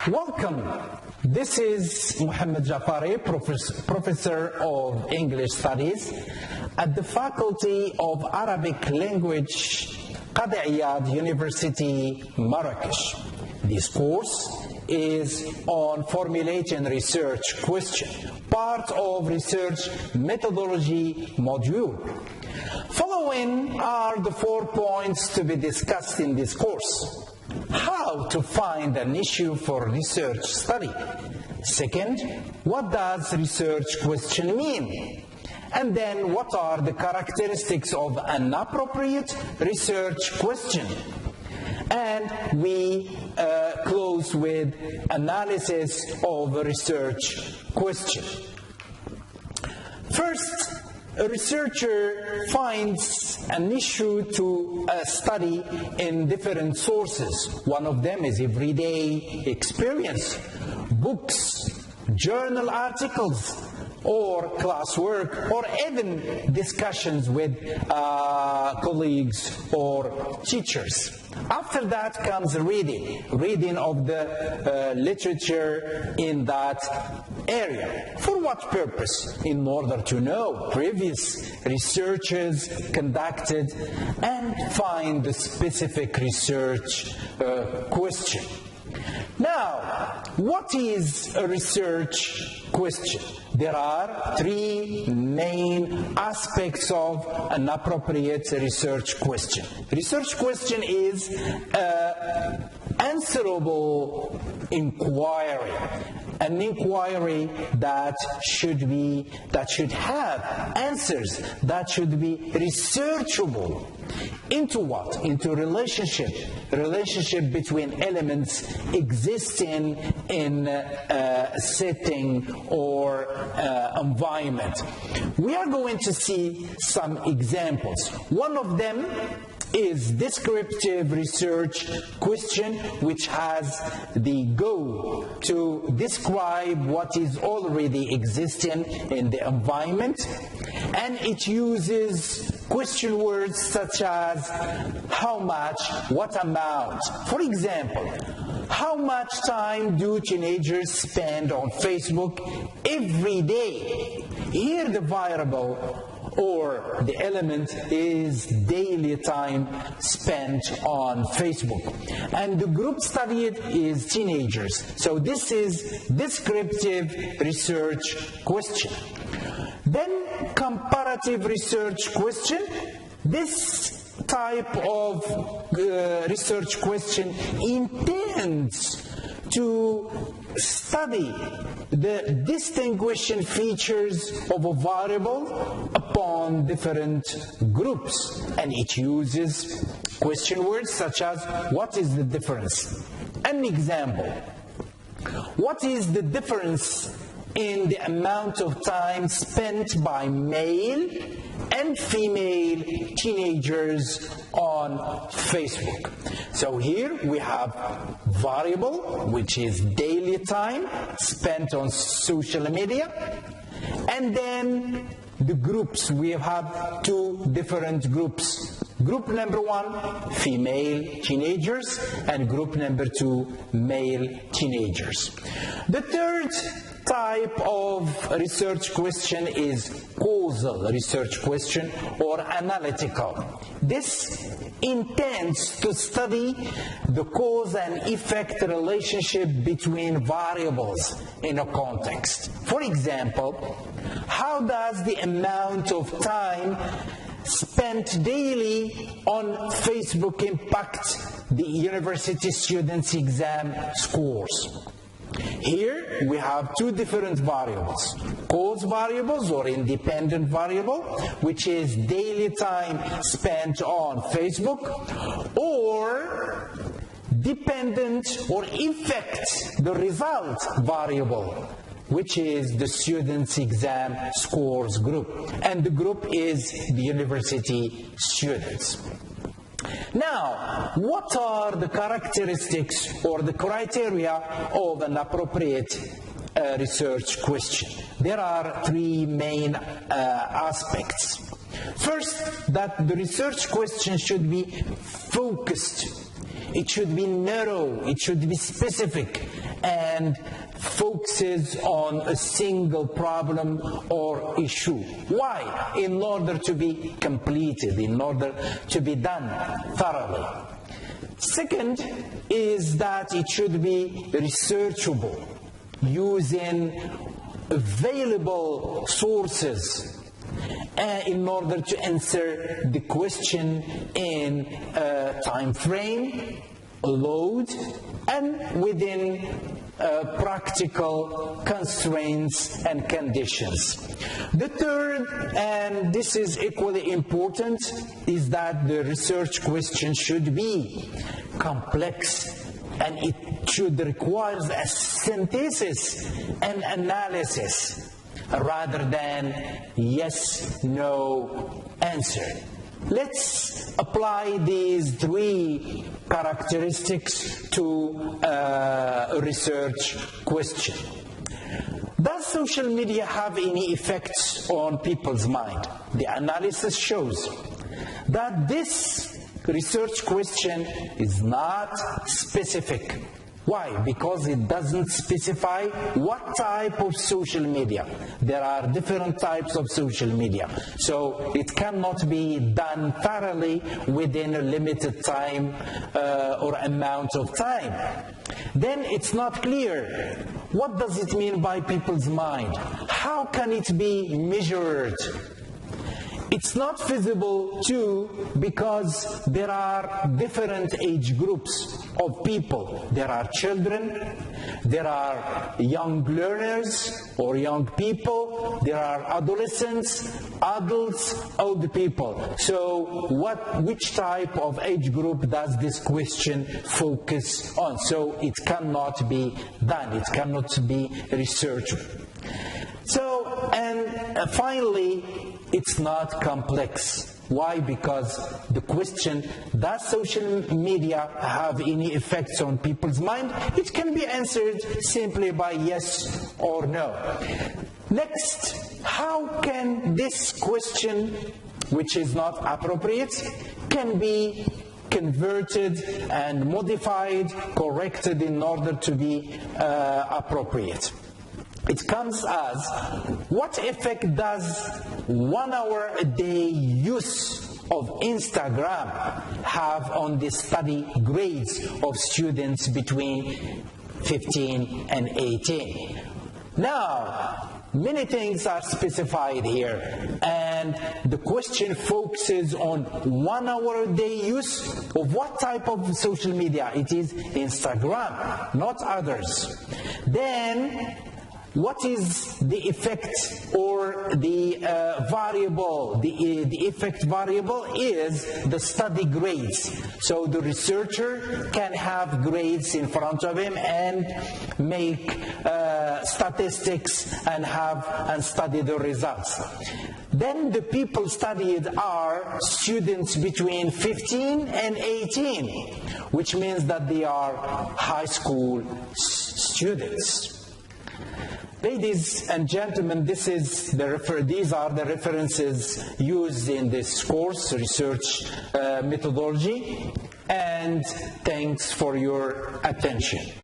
Welcome. This is Muhammad Jafari, Professor of English Studies at the Faculty of Arabic Language, Qadi Iyad University, Marrakesh. This course is on formulating research question, part of research methodology module. Following are the 4 points to be discussed in this course. How to find an issue for research study. Second, what does research question mean? And then what are the characteristics of an appropriate research question? And we close with analysis of a research question. First, a researcher finds an issue to study in different sources. One of them is everyday experience, books, journal articles, or classwork, or even discussions with colleagues or teachers. After that comes reading of the literature in that area. For what purpose? In order to know previous researches conducted and find the specific research question. Now, what is a research question? There are 3 main aspects of an appropriate research question. Research question is an answerable inquiry, an inquiry that should have answers, that should be researchable. Into what? Into relationship between elements existing in a setting or environment. We are going to see some examples. One of them is descriptive research question, which has the goal to describe what is already existing in the environment, and it uses question words such as how much, what amount. For example, how much time do teenagers spend on Facebook every day? Here the variable or the element is daily time spent on Facebook. And the group studied is teenagers. So this is descriptive research question. Then comparative research question. This type of research question intends to study the distinguishing features of a variable upon different groups, and it uses question words such as what is the difference? An example, what is the difference in the amount of time spent by male and female teenagers on Facebook? So here we have variable, which is daily time spent on social media, and then the groups. We have 2 different groups. Group number 1, female teenagers, and group number 2, male teenagers. The third type of research question is causal research question or analytical. This intends to study the cause and effect relationship between variables in a context. For example, how does the amount of time spent daily on Facebook impact the university students' exam scores? Here we have 2 different variables. Cause variables or independent variable, which is daily time spent on Facebook, or dependent or effect the result variable, which is the students' exam scores group. And the group is the university students. Now, what are the characteristics or the criteria of an appropriate research question? There are 3 main aspects. First, that the research question should be focused. It should be narrow, it should be specific, and focuses on a single problem or issue. Why? In order to be completed, in order to be done thoroughly. Second is that it should be researchable, using available sources in order to answer the question in a time frame, load, and within practical constraints and conditions. The third, and this is equally important, is that the research question should be complex, and it should require a synthesis and analysis rather than yes-no answer. Let's apply these three characteristics to a research question. Does social media have any effects on people's mind? The analysis shows that this research question is not specific. Why? Because it doesn't specify what type of social media. There are different types of social media. So it cannot be done thoroughly within a limited time or amount of time. Then it's not clear. What does it mean by people's mind? How can it be measured? It's not feasible too because there are different age groups of people. There are children, there are young learners or young people, there are adolescents, adults, old people. So which type of age group does this question focus on? So it cannot be done, it cannot be researched. So, and finally, it's not complex. Why? Because the question, does social media have any effects on people's mind? It can be answered simply by yes or no. Next, how can this question, which is not appropriate, can be converted and modified, corrected in order to be appropriate? It comes as, what effect does 1 hour a day use of Instagram have on the study grades of students between 15 and 18? Now, many things are specified here, and the question focuses on 1 hour a day use of what type of social media? It is Instagram, not others. Then, what is the effect or the variable? The effect variable is the study grades. So the researcher can have grades in front of him and make statistics and study the results. Then the people studied are students between 15 and 18, which means that they are high school students. Ladies and gentlemen, these are the references used in this course, research methodology, and thanks for your attention.